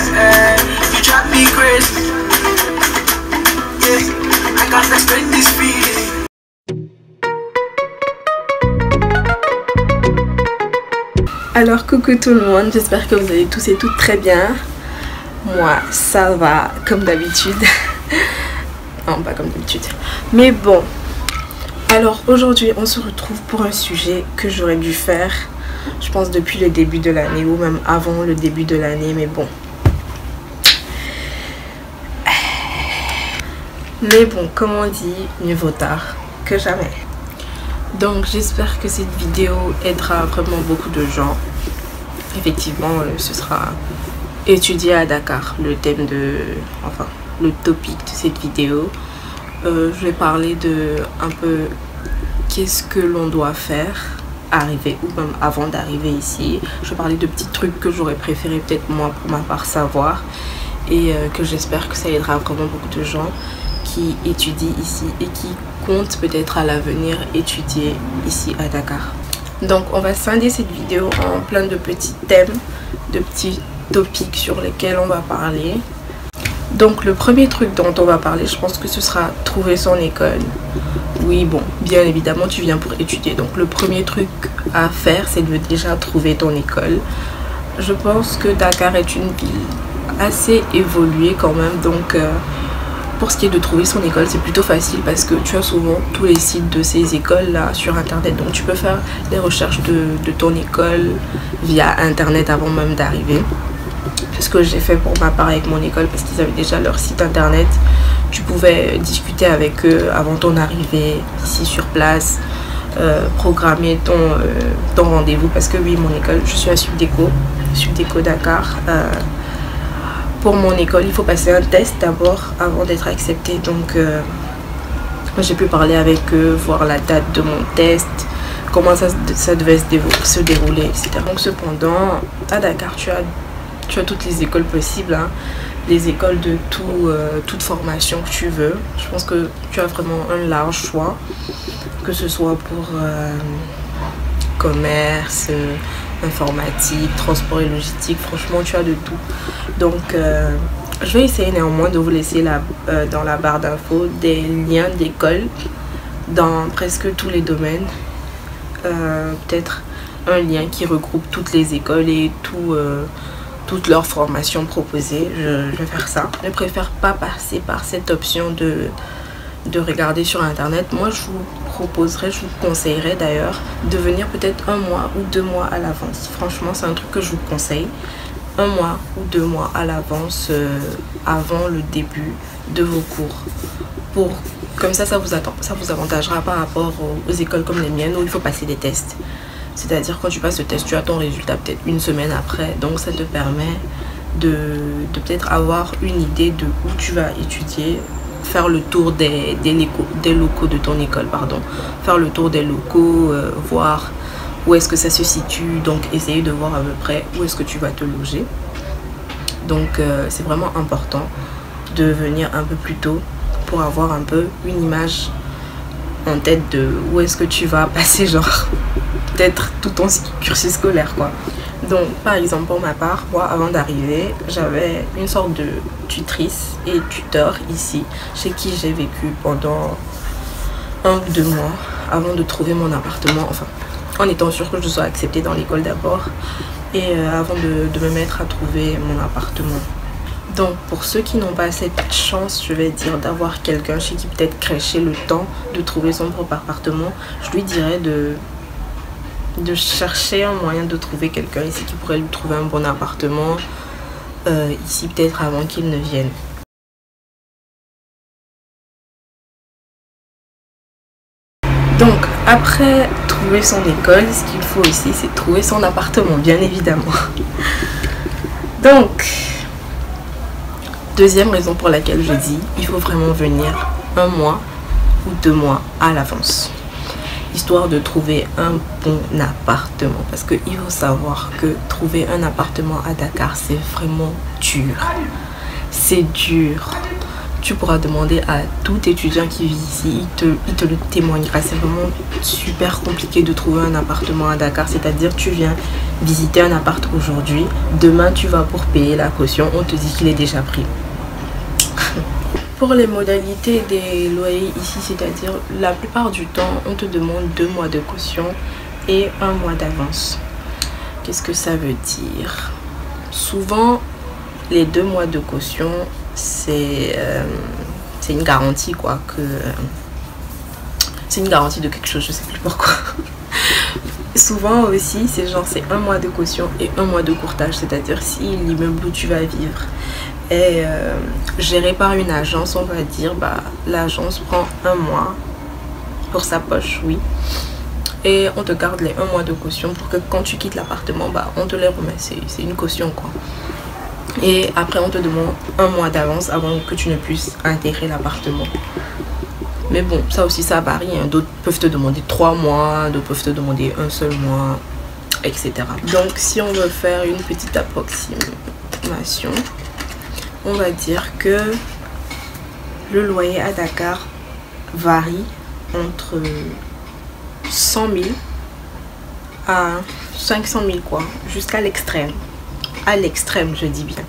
You drive me crazy. Yeah, I can't explain this feeling. Alors coucou tout le monde, j'espère que vous allez tous et toutes très bien. Moi ça va comme d'habitude. Non, pas comme d'habitude, mais bon. Alors aujourd'hui on se retrouve pour un sujet que j'aurais dû faire, je pense depuis le début de l'année ou même avant le début de l'année, mais bon. Mais bon, comme on dit, mieux vaut tard que jamais. Donc j'espère que cette vidéo aidera vraiment beaucoup de gens. Effectivement, ce sera étudier à Dakar, le thème de, enfin, le topic de cette vidéo. Je vais parler de un peu qu'est-ce que l'on doit faire arriver ou même avant d'arriver ici. Je vais parler de petits trucs que j'aurais préféré peut-être moi pour ma part savoir et que j'espère que ça aidera vraiment beaucoup de gens qui étudient ici et qui comptent peut-être à l'avenir étudier ici à Dakar. Donc on va scinder cette vidéo en plein de petits thèmes, de petits topics sur lesquels on va parler. Donc le premier truc dont on va parler, je pense que ce sera trouver son école. Oui, bon, bien évidemment tu viens pour étudier, donc le premier truc à faire c'est de déjà trouver ton école. Je pense que Dakar est une ville assez évoluée quand même, donc pour ce qui est de trouver son école, c'est plutôt facile parce que tu as souvent tous les sites de ces écoles là sur internet, donc tu peux faire les recherches de ton école via internet avant même d'arriver. C'est ce que j'ai fait pour ma part avec mon école parce qu'ils avaient déjà leur site internet. Tu pouvais discuter avec eux avant ton arrivée ici sur place, programmer ton rendez-vous parce que oui, mon école, je suis à Subdeco Dakar. Pour mon école, il faut passer un test d'abord avant d'être accepté. Donc j'ai pu parler avec eux, voir la date de mon test, comment ça devait se dérouler, etc. Donc cependant, à Dakar, tu as toutes les écoles possibles, hein. Les écoles de toute formation que tu veux. Je pense que tu as vraiment un large choix, que ce soit pour commerce, informatique, transport et logistique. Franchement, tu as de tout. Donc je vais essayer néanmoins de vous laisser dans la barre d'infos des liens d'école dans presque tous les domaines. Peut-être un lien qui regroupe toutes les écoles et toutes leurs formations proposées. Je vais faire ça. Je ne préfère pas passer par cette option de regarder sur internet. Moi je vous conseillerais d'ailleurs de venir peut-être 1 mois ou 2 mois à l'avance. Franchement c'est un truc que je vous conseille. 1 mois ou 2 mois à l'avance avant le début de vos cours. Comme ça vous avantagera par rapport aux écoles comme les miennes où il faut passer des tests. C'est-à-dire quand tu passes le test, tu as ton résultat peut-être 1 semaine après. Donc ça te permet de peut-être avoir une idée de où tu vas étudier, faire le tour des locaux de ton école, pardon. Faire le tour des locaux, voir où est-ce que ça se situe, donc essayer de voir à peu près où est-ce que tu vas te loger. Donc c'est vraiment important de venir un peu plus tôt pour avoir un peu une image en tête de où est-ce que tu vas passer genre peut-être tout ton cursus scolaire quoi. Donc par exemple pour ma part, moi avant d'arriver j'avais une sorte de tutrice et tuteur ici chez qui j'ai vécu pendant 1 ou 2 mois avant de trouver mon appartement, enfin en étant sûre que je sois acceptée dans l'école d'abord et avant de me mettre à trouver mon appartement. Donc pour ceux qui n'ont pas cette chance, je vais dire, d'avoir quelqu'un chez qui peut-être crècher le temps de trouver son propre appartement, je lui dirais de chercher un moyen de trouver quelqu'un ici qui pourrait lui trouver un bon appartement ici peut-être avant qu'il ne vienne. Donc après trouver son école, ce qu'il faut aussi c'est trouver son appartement bien évidemment. Donc deuxième raison pour laquelle je dis il faut vraiment venir 1 mois ou 2 mois à l'avance, histoire de trouver un bon appartement. Parce qu'il faut savoir que trouver un appartement à Dakar c'est vraiment dur. C'est dur. tu pourras demander à tout étudiant qui vit ici, il te le témoignera. C'est vraiment super compliqué de trouver un appartement à Dakar. C'est-à-dire, tu viens visiter un appart aujourd'hui, demain tu vas pour payer la caution, on te dit qu'il est déjà pris. Pour les modalités des loyers ici, c'est-à-dire la plupart du temps, on te demande 2 mois de caution et 1 mois d'avance. Qu'est-ce que ça veut dire? Souvent, les 2 mois de caution, c'est une garantie quoi, c'est une garantie de quelque chose, je sais plus pourquoi. Souvent aussi, c'est genre c'est 1 mois de caution et 1 mois de courtage, c'est-à-dire si l'immeuble où tu vas vivre est géré par une agence, on va dire, bah l'agence prend 1 mois pour sa poche, oui, et on te garde les 1 mois de caution pour que quand tu quittes l'appartement, bah on te les remet, c'est une caution quoi. Et après on te demande 1 mois d'avance avant que tu ne puisses intégrer l'appartement. Mais bon, ça aussi ça varie, hein. D'autres peuvent te demander 3 mois, d'autres peuvent te demander 1 seul mois, etc. Donc si on veut faire une petite approximation, on va dire que le loyer à Dakar varie entre 100 000 à 500 000 quoi, jusqu'à l'extrême. À l'extrême, je dis bien.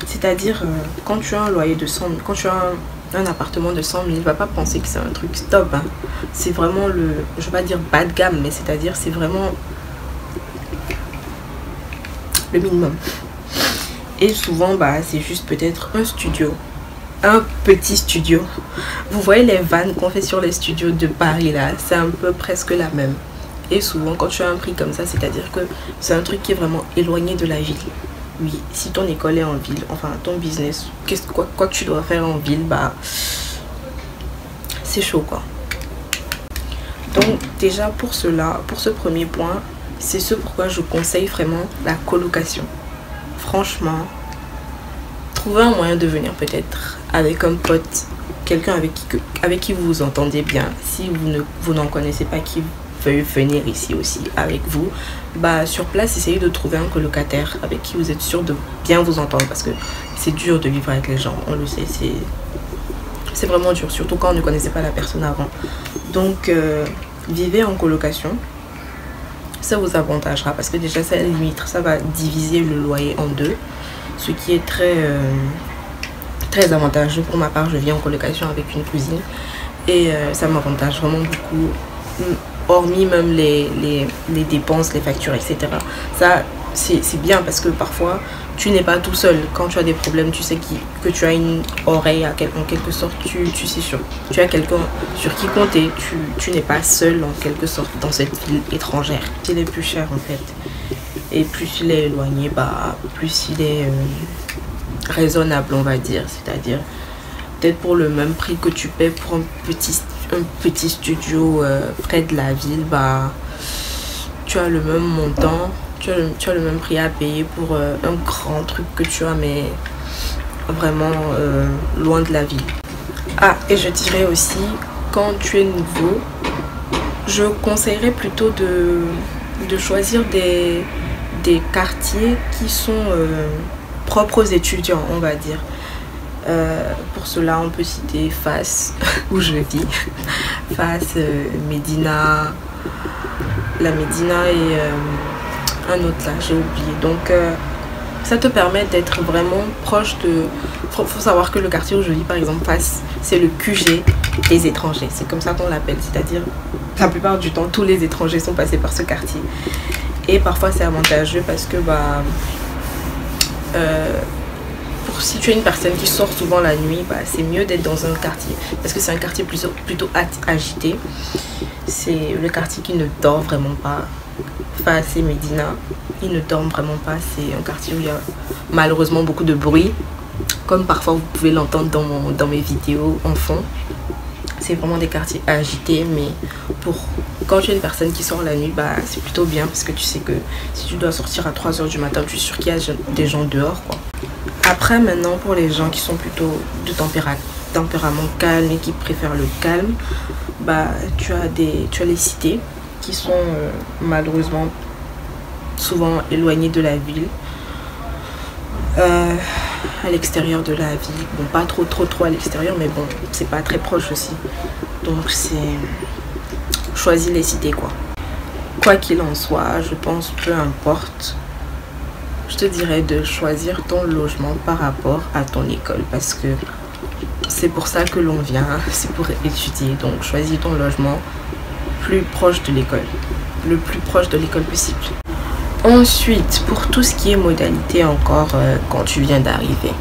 C'est-à-dire, quand tu as un loyer de 100 000, quand tu as un appartement de 100 000, va pas penser que c'est un truc stop. Hein. C'est vraiment le, je vais pas dire bas de gamme, mais c'est-à-dire, c'est vraiment le minimum. Et souvent, bah, c'est juste peut-être un studio. Un petit studio. Vous voyez les vannes qu'on fait sur les studios de Paris là, c'est un peu presque la même. Et souvent, quand tu as un prix comme ça, c'est-à-dire que c'est un truc qui est vraiment éloigné de la ville. Oui, si ton école est en ville, enfin ton business, quoi que tu dois faire en ville, bah c'est chaud quoi. Donc déjà pour cela, pour ce premier point, c'est ce pourquoi je conseille vraiment la colocation. Franchement, trouver un moyen de venir peut-être avec un pote, quelqu'un avec qui vous vous entendez bien. Si vous n'en connaissez pas qui veut venir ici aussi avec vous, bah sur place essayez de trouver un colocataire avec qui vous êtes sûr de bien vous entendre, parce que c'est dur de vivre avec les gens, on le sait, c'est vraiment dur, surtout quand on ne connaissait pas la personne avant. Donc vivez en colocation, ça vous avantagera parce que déjà ça limite, ça va diviser le loyer en 2, ce qui est très avantageux. Pour ma part, je vis en colocation avec une cousine et ça m'avantage vraiment beaucoup, hormis même les dépenses, les factures, etc. Ça, c'est bien parce que parfois, tu n'es pas tout seul. Quand tu as des problèmes, tu sais que tu as une oreille, en quelque sorte, tu sais tu as quelqu'un sur qui compter. Tu n'es pas seul, en quelque sorte, dans cette ville étrangère. Il est plus cher, en fait. Et plus il est éloigné, bah, plus il est raisonnable, on va dire. C'est-à-dire, peut-être pour le même prix que tu paies pour un petit studio près de la ville, bah tu as le même montant, tu as le même prix à payer pour un grand truc que tu as, mais vraiment loin de la ville. Ah, et je dirais aussi, quand tu es nouveau, je conseillerais plutôt de choisir des quartiers qui sont propres aux étudiants, on va dire. Pour cela, on peut citer Fas, où je vis. Fas, Médina, la Médina et un autre là, j'ai oublié. Donc, ça te permet d'être vraiment proche de... Faut savoir que le quartier où je vis, par exemple, Fas, c'est le QG des étrangers. C'est comme ça qu'on l'appelle. C'est-à-dire, la plupart du temps, tous les étrangers sont passés par ce quartier. Et parfois, c'est avantageux parce que, bah... si tu es une personne qui sort souvent la nuit, bah, c'est mieux d'être dans un quartier parce que c'est un quartier plutôt agité. C'est le quartier qui ne dort vraiment pas. Fas et Médina, ils ne dorment vraiment pas. C'est un quartier où il y a malheureusement beaucoup de bruit, comme parfois vous pouvez l'entendre dans mes vidéos en fond. C'est vraiment des quartiers agités, mais quand tu es une personne qui sort la nuit, bah, c'est plutôt bien parce que tu sais que si tu dois sortir à 3 h du matin, tu es sûr qu'il y a des gens dehors, quoi. Après, maintenant, pour les gens qui sont plutôt de tempérament calme et qui préfèrent le calme, bah, tu as les cités qui sont malheureusement souvent éloignées de la ville. à l'extérieur de la ville. Bon, pas trop à l'extérieur, mais bon, c'est pas très proche aussi. Donc c'est choisis les cités quoi. Quoi qu'il en soit, je pense peu importe, je te dirais de choisir ton logement par rapport à ton école parce que c'est pour ça que l'on vient, c'est pour étudier. Donc choisis ton logement plus proche de l'école, le plus proche de l'école possible. Ensuite, pour tout ce qui est modalité encore quand tu viens d'arriver,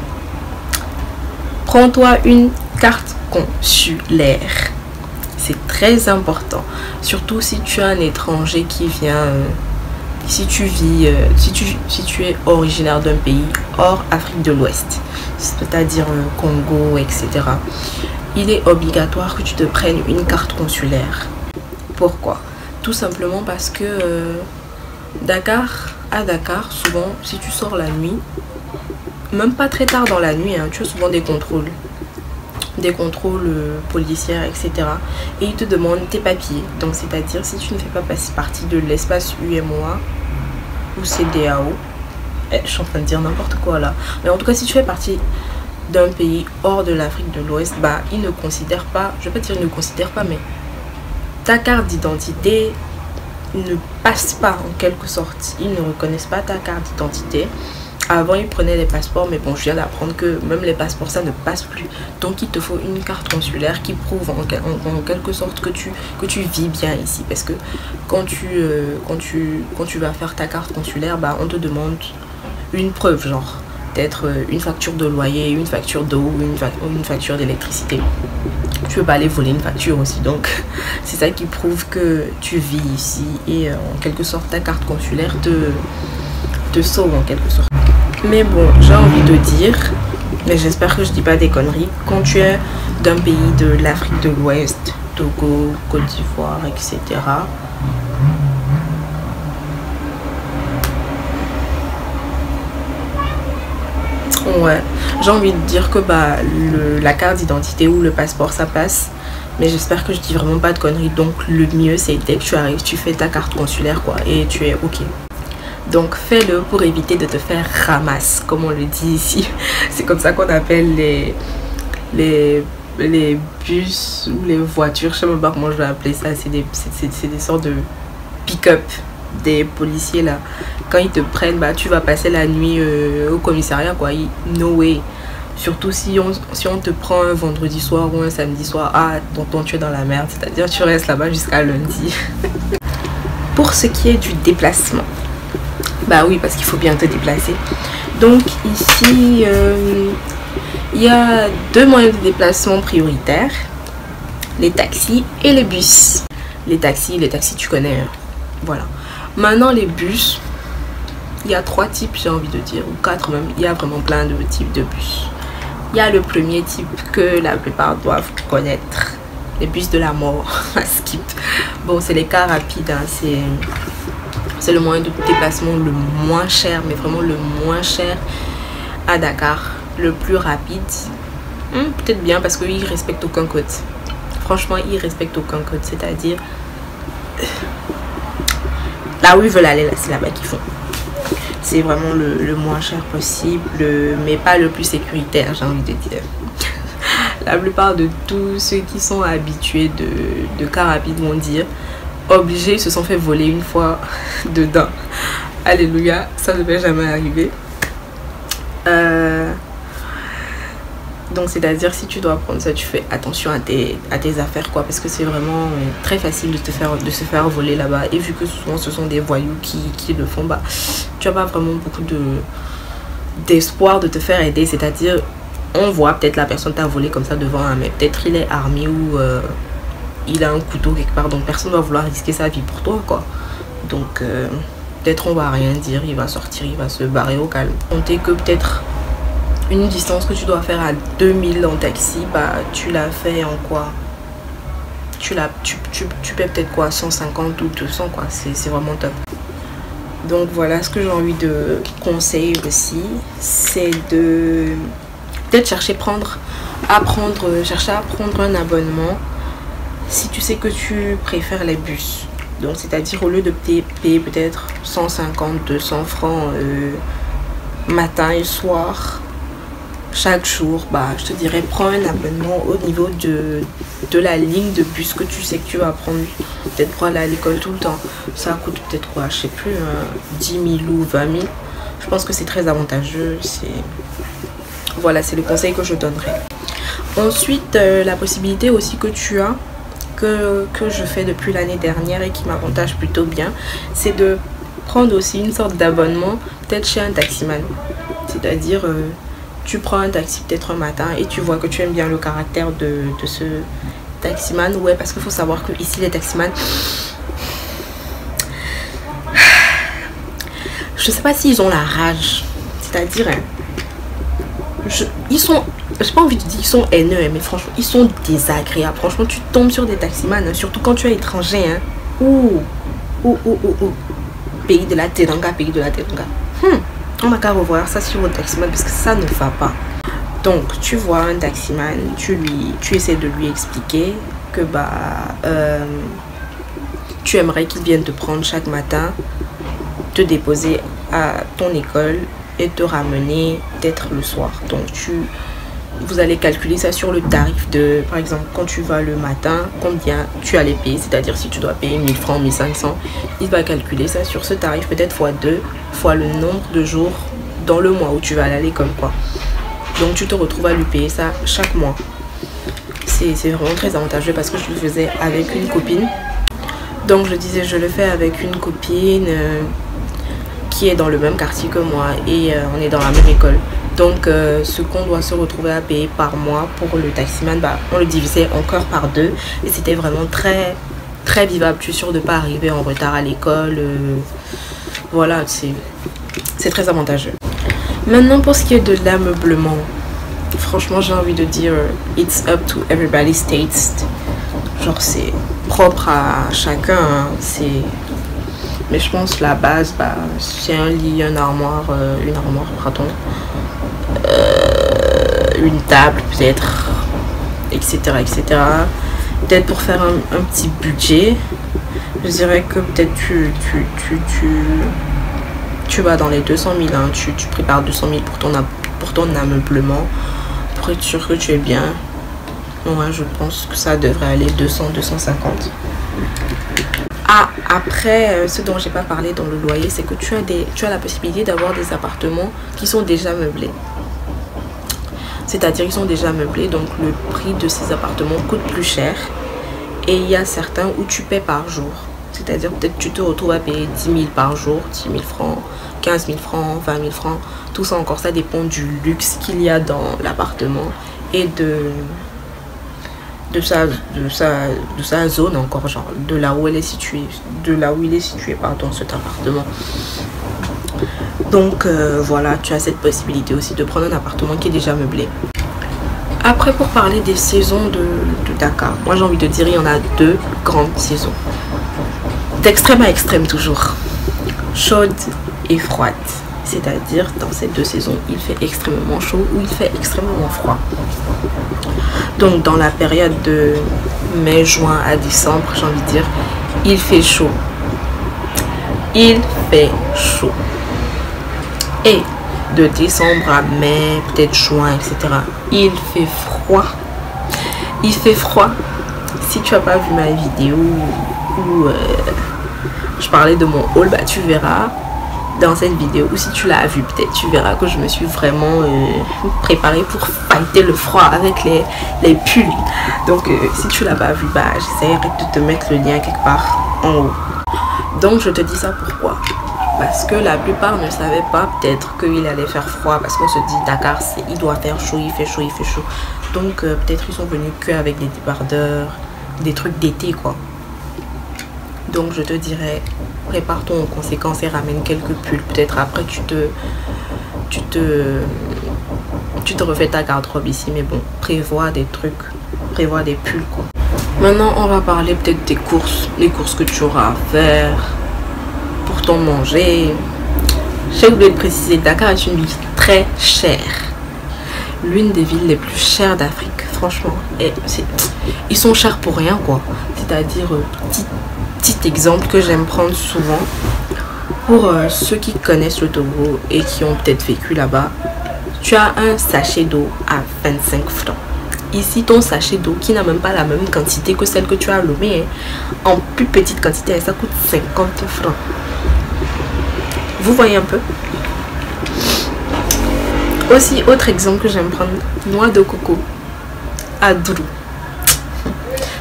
prends-toi une carte consulaire. C'est très important, surtout si tu es un étranger qui vient, si tu es originaire d'un pays hors Afrique de l'Ouest, c'est-à-dire Congo, etc. Il est obligatoire que tu te prennes une carte consulaire. Pourquoi? Tout simplement parce que à Dakar, souvent, si tu sors la nuit, même pas très tard dans la nuit, hein, tu as souvent des contrôles policiers, etc. Et ils te demandent tes papiers. Donc, c'est-à-dire, si tu ne fais pas partie de l'espace UEMOA ou CEDEAO, je suis en train de dire n'importe quoi là. Mais en tout cas, si tu fais partie d'un pays hors de l'Afrique de l'Ouest, bah, ils ne considèrent pas, je vais pas dire ils ne considèrent pas, mais ta carte d'identité ne passe pas en quelque sorte. Ils ne reconnaissent pas ta carte d'identité. Avant ils prenaient les passeports, mais bon, je viens d'apprendre que même les passeports ça ne passe plus. Donc il te faut une carte consulaire qui prouve en quelque sorte que tu vis bien ici. Parce que quand tu vas faire ta carte consulaire, bah, on te demande une preuve, genre peut-être une facture de loyer, une facture d'eau, une facture d'électricité. Tu peux pas aller voler une facture aussi, donc c'est ça qui prouve que tu vis ici. Et en quelque sorte ta carte consulaire te sauve en quelque sorte. Mais bon, j'ai envie de dire, mais j'espère que je dis pas des conneries, quand tu es d'un pays de l'Afrique de l'Ouest, Togo, Côte d'Ivoire, etc. Ouais, j'ai envie de dire que bah, la carte d'identité ou le passeport ça passe, mais j'espère que je dis vraiment pas de conneries. Donc le mieux c'est dès que tu arrives, tu fais ta carte consulaire quoi et tu es ok. Donc fais-le pour éviter de te faire ramasse, comme on le dit ici. C'est comme ça qu'on appelle les bus ou les voitures, je sais même pas comment je vais appeler ça. C'est des sortes de pick-up des policiers là. Quand ils te prennent, bah tu vas passer la nuit au commissariat quoi. No way. Surtout si on te prend un vendredi soir ou un samedi soir, ah tonton tu es dans la merde, c'est-à-dire tu restes là-bas jusqu'à lundi. Pour ce qui est du déplacement, bah oui, parce qu'il faut bien te déplacer. Donc ici, il y a deux moyens de déplacement prioritaires. Les taxis et les bus. Les taxis tu connais. Hein. Voilà. Maintenant les bus, il y a trois types j'ai envie de dire, ou quatre même. Il y a vraiment plein de types de bus. Il y a le premier type que la plupart doivent connaître. Les bus de la mort. Skip. Bon, c'est les cars rapides. Hein. C'est le moyen de déplacement le moins cher, mais vraiment le moins cher à Dakar. Le plus rapide. Peut-être bien parce qu'ils ne respectent aucun code. Franchement, ils ne respectent aucun code. C'est-à-dire, là où ils veulent aller, c'est là-bas qu'ils font. C'est vraiment le moins cher possible, mais pas le plus sécuritaire, j'ai envie de dire. La plupart de tous ceux qui sont habitués de cars rapides vont dire obligés, ils se sont fait voler une fois dedans. Alléluia, ça ne devait jamais arriver. Donc c'est à dire si tu dois prendre ça, tu fais attention à tes affaires quoi, parce que c'est vraiment très facile de se faire voler là-bas. Et vu que souvent ce sont des voyous qui le font, bah tu n'as pas vraiment beaucoup d'espoir de te faire aider. C'est à dire on voit peut-être la personne t'a volé comme ça devant, mais peut-être il est armé ou il a un couteau quelque part, donc personne ne va vouloir risquer sa vie pour toi quoi. Donc peut-être on va rien dire, il va sortir, il va se barrer au calme. Comptez que peut-être une distance que tu dois faire à 2000 en taxi, bah tu l'as fait en quoi, tu paies peut-être quoi 150 ou 200 quoi, c'est vraiment top. Donc voilà, ce que j'ai envie de conseiller aussi, c'est de peut-être chercher à prendre un abonnement si tu sais que tu préfères les bus. Donc c'est à dire au lieu de payer peut-être 150 200 francs matin et soir chaque jour, bah, je te dirais, prends un abonnement au niveau de la ligne de bus que tu sais que tu vas prendre, peut-être pour aller à l'école tout le temps. Ça coûte peut-être quoi, je sais plus, 10 000 ou 20 000. Je pense que c'est très avantageux. Voilà, c'est le conseil que je donnerais. Ensuite, la possibilité aussi que tu as, que je fais depuis l'année dernière et qui m'avantage plutôt bien, c'est de prendre aussi une sorte d'abonnement, peut-être chez un taximan. C'est-à-dire, tu prends un taxi peut-être un matin et tu vois que tu aimes bien le caractère de ce taximan. Ouais, parce qu'il faut savoir que ici les taximans, je sais pas s'ils ont la rage. C'est-à-dire, ils sont, j'ai pas envie de dire ils sont haineux, mais franchement, ils sont désagréables. Franchement, tu tombes sur des taximans, hein, surtout quand tu es étranger. Hein. Ouh. Pays de la Teranga, pays de la Teranga. On n'a qu'à revoir ça sur le taximan parce que ça ne va pas. Donc, tu vois un taximan, tu essaies de lui expliquer que tu aimerais qu'il vienne te prendre chaque matin, te déposer à ton école et te ramener peut-être le soir. Donc vous allez calculer ça sur le tarif de, par exemple, quand tu vas le matin, combien tu allais payer, c'est-à-dire si tu dois payer 1000 francs, 1500, il va calculer ça sur ce tarif, peut-être fois 2, fois le nombre de jours dans le mois où tu vas aller à l'école, quoi. Donc tu te retrouves à lui payer ça chaque mois. C'est vraiment très avantageux parce que je le faisais avec une copine. Donc je disais, je le fais avec une copine qui est dans le même quartier que moi et on est dans la même école. Donc ce qu'on doit se retrouver à payer par mois pour le taximan, bah, on le divisait encore par 2 et c'était vraiment très très vivable. Tu es sûr de ne pas arriver en retard à l'école. Voilà, c'est très avantageux. Maintenant pour ce qui est de l'ameublement, franchement j'ai envie de dire it's up to everybody's taste. Genre c'est propre à chacun, hein. Mais je pense la base, bah, c'est un lit, une armoire, pardon, une table peut-être, etc. Peut-être pour faire un petit budget, je dirais que peut-être tu vas dans les 200 000, hein, tu prépares 200 000 pour ton ameublement, pour être sûr que tu es bien. Ouais, je pense que ça devrait aller 200, 250. Ah, après, ce dont j'ai pas parlé dans le loyer, c'est que tu as la possibilité d'avoir des appartements qui sont déjà meublés. C'est-à-dire qu'ils sont déjà meublés, donc le prix de ces appartements coûte plus cher. Et il y a certains où tu paies par jour. C'est-à-dire peut-être tu te retrouves à payer 10 000 par jour, 10 000 francs, 15 000 francs, 20 000 francs. Tout ça encore, ça dépend du luxe qu'il y a dans l'appartement et de sa zone encore, genre de là où elle est située, pardon, cet appartement. Donc voilà, tu as cette possibilité aussi de prendre un appartement qui est déjà meublé. Après, pour parler des saisons de Dakar, moi j'ai envie de dire il y en a 2 grandes saisons, d'extrême à extrême toujours, chaude et froide. C'est-à-dire dans ces 2 saisons, il fait extrêmement chaud ou il fait extrêmement froid. Donc dans la période de mai, juin à décembre, j'ai envie de dire, il fait chaud. Il fait chaud. Et de décembre à mai, peut-être juin, etc., il fait froid. Il fait froid. Si tu n'as pas vu ma vidéo où je parlais de mon haul, bah, tu verras dans cette vidéo, ou si tu l'as vu peut-être, tu verras que je me suis vraiment préparée pour fighter le froid avec les pulls. Donc si tu l'as pas vu, bah j'essaierai de te mettre le lien quelque part en haut. Donc je te dis ça pourquoi? Parce que la plupart ne savaient pas peut-être qu'il allait faire froid, parce qu'on se dit Dakar, il doit faire chaud, il fait chaud, il fait chaud. Donc peut-être ils sont venus qu'avec des débardeurs, des trucs d'été quoi. Donc je te dirais, prépare-toi en conséquence et ramène quelques pulls. Peut-être après tu te refais ta garde-robe ici, mais bon, prévois des trucs, prévois des pulls quoi. Maintenant on va parler peut-être des courses, les courses que tu auras à faire pour ton manger. J'ai oublié de préciser, Dakar est une ville très chère, l'une des villes les plus chères d'Afrique, franchement. Et ils sont chers pour rien quoi. C'est-à-dire petit exemple que j'aime prendre souvent pour ceux qui connaissent le Togo et qui ont peut-être vécu là-bas. tu as un sachet d'eau à 25 francs. Ici, ton sachet d'eau qui n'a même pas la même quantité que celle que tu as à Lomé, hein, en plus petite quantité, ça coûte 50 francs. Vous voyez un peu? Aussi, autre exemple que j'aime prendre, noix de coco à Dourou.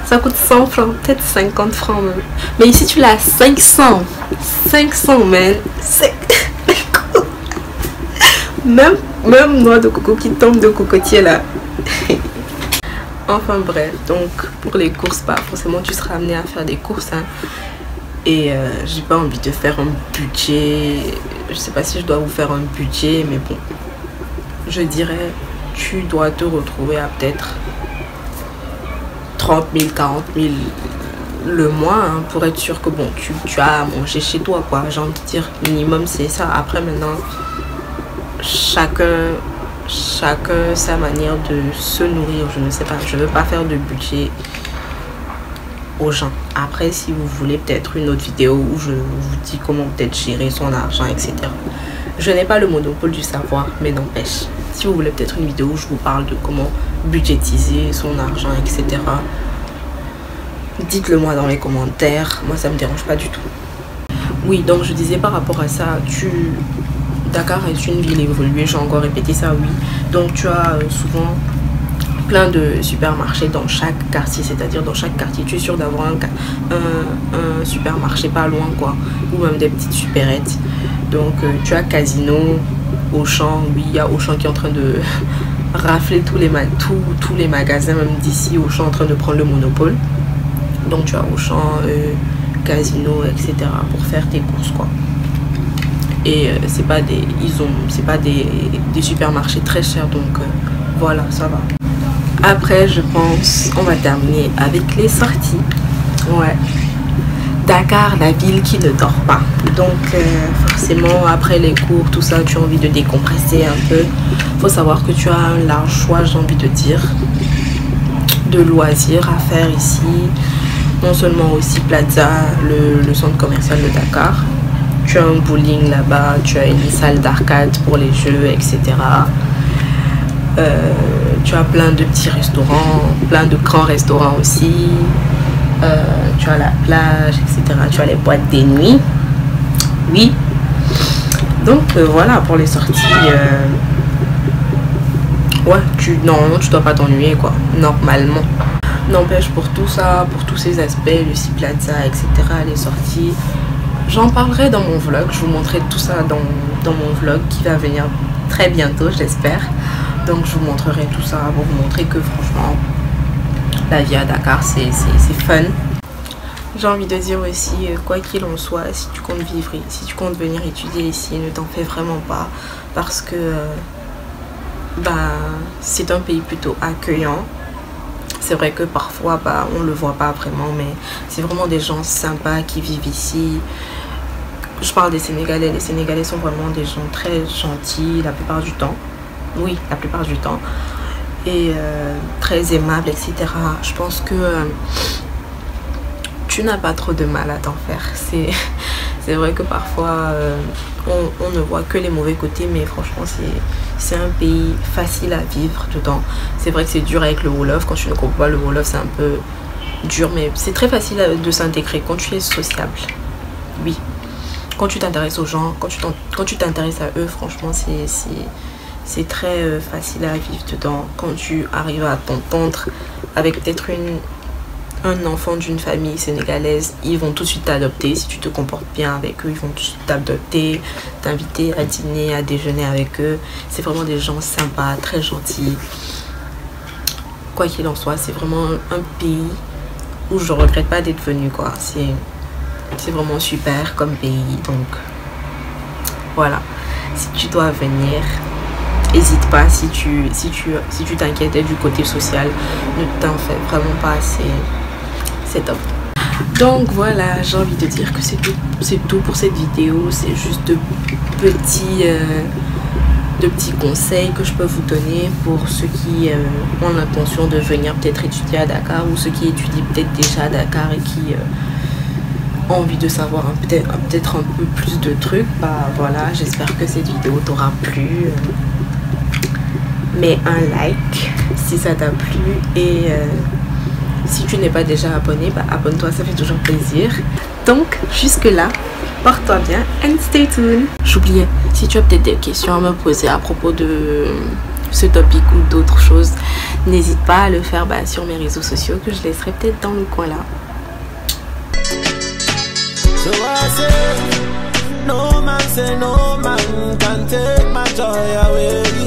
Ça coûte 100 francs, peut-être 50 francs même. Mais ici, tu l'as à 500. 500, man. Même noix de coco qui tombe de cocotier là. Enfin bref, donc pour les courses, pas forcément tu seras amené à faire des courses, hein. Et j'ai pas envie de faire un budget. Je sais pas si je dois vous faire un budget, mais bon, je dirais tu dois te retrouver à peut-être 30 000, 40 000 le mois, hein, pour être sûr que bon, tu as à manger chez toi, quoi. J'ai envie de dire minimum c'est ça. Après maintenant, chacun sa manière de se nourrir. Je ne sais pas, je veux pas faire de budget aux gens. Après, si vous voulez peut-être une autre vidéo où je vous dis comment peut-être gérer son argent, etc. Je n'ai pas le monopole du savoir, mais n'empêche, si vous voulez peut-être une vidéo où je vous parle de comment budgétiser son argent, etc., dites-le moi dans les commentaires. Moi ça me dérange pas du tout. Oui, donc je disais par rapport à ça, Dakar est une ville évoluée, j'ai encore répété ça, oui. Donc tu as souvent plein de supermarchés dans chaque quartier, c'est-à-dire dans chaque quartier tu es sûr d'avoir un supermarché pas loin, quoi, ou même des petites supérettes. Donc tu as Casino, Auchan, oui, il y a Auchan qui est en train de rafler tous les magasins, même d'ici, Auchan en train de prendre le monopole. Donc tu as Auchan, Casino, etc. pour faire tes courses, quoi. Et c'est pas des supermarchés très chers, donc voilà, ça va. Après, je pense on va terminer avec les sorties. Ouais, Dakar, la ville qui ne dort pas. Donc forcément après les cours, tout ça, tu as envie de décompresser un peu. Faut savoir que tu as un large choix, j'ai envie de dire, de loisirs à faire ici. Non seulement aussi Plaza, le centre commercial de Dakar. Tu as un bowling là-bas, tu as une salle d'arcade pour les jeux, etc. Tu as plein de petits restaurants, plein de grands restaurants aussi. Tu as la plage, etc. Tu as les boîtes des nuits. Oui. Donc voilà pour les sorties. Ouais, normalement tu dois pas t'ennuyer, quoi. Normalement. N'empêche, pour tout ça, pour tous ces aspects, le Plaza, etc., les sorties, j'en parlerai dans mon vlog. Je vous montrerai tout ça dans mon vlog qui va venir très bientôt, j'espère. Donc je vous montrerai tout ça pour vous montrer que franchement la vie à Dakar c'est fun. J'ai envie de dire aussi, quoi qu'il en soit, si tu comptes vivre, si tu comptes venir étudier ici, ne t'en fais vraiment pas, parce que c'est un pays plutôt accueillant. C'est vrai que parfois on le voit pas vraiment, mais c'est vraiment des gens sympas qui vivent ici. Je parle des Sénégalais. Les Sénégalais sont vraiment des gens très gentils la plupart du temps. Oui, la plupart du temps. Et très aimables, etc. Je pense que tu n'as pas trop de mal à t'en faire. C'est vrai que parfois on ne voit que les mauvais côtés, mais franchement c'est un pays facile à vivre dedans. C'est vrai que c'est dur avec le Wolof. Quand tu ne comprends pas le Wolof, c'est un peu dur, mais c'est très facile de s'intégrer quand tu es sociable. Oui, quand tu t'intéresses aux gens, quand tu t'intéresses à eux, franchement c'est très facile à vivre dedans. Quand tu arrives à t'entendre avec peut-être un enfant d'une famille sénégalaise, ils vont tout de suite t'adopter. Si tu te comportes bien avec eux, ils vont tout de suite t'adopter, t'inviter à dîner, à déjeuner avec eux. C'est vraiment des gens sympas, très gentils. Quoi qu'il en soit, c'est vraiment un pays où je regrette pas d'être venue, quoi. C'est vraiment super comme pays. Donc voilà, si tu dois venir, n'hésite pas. Si tu t'inquiètes du côté social, ne t'en fais vraiment pas, c'est top. Donc voilà, j'ai envie de dire que c'est tout pour cette vidéo. C'est juste de petits conseils que je peux vous donner pour ceux qui ont l'intention de venir peut-être étudier à Dakar, ou ceux qui étudient peut-être déjà à Dakar et qui ont envie de savoir peut-être un peu plus de trucs. Voilà, j'espère que cette vidéo t'aura plu. mets un like si ça t'a plu et si tu n'es pas déjà abonné, bah abonne-toi, ça fait toujours plaisir. Donc jusque là, porte-toi bien and stay tuned. J'oubliais, si tu as peut-être des questions à me poser à propos de ce topic ou d'autres choses, n'hésite pas à le faire sur mes réseaux sociaux que je laisserai peut-être dans le coin là. So I say, no man can take my joy away.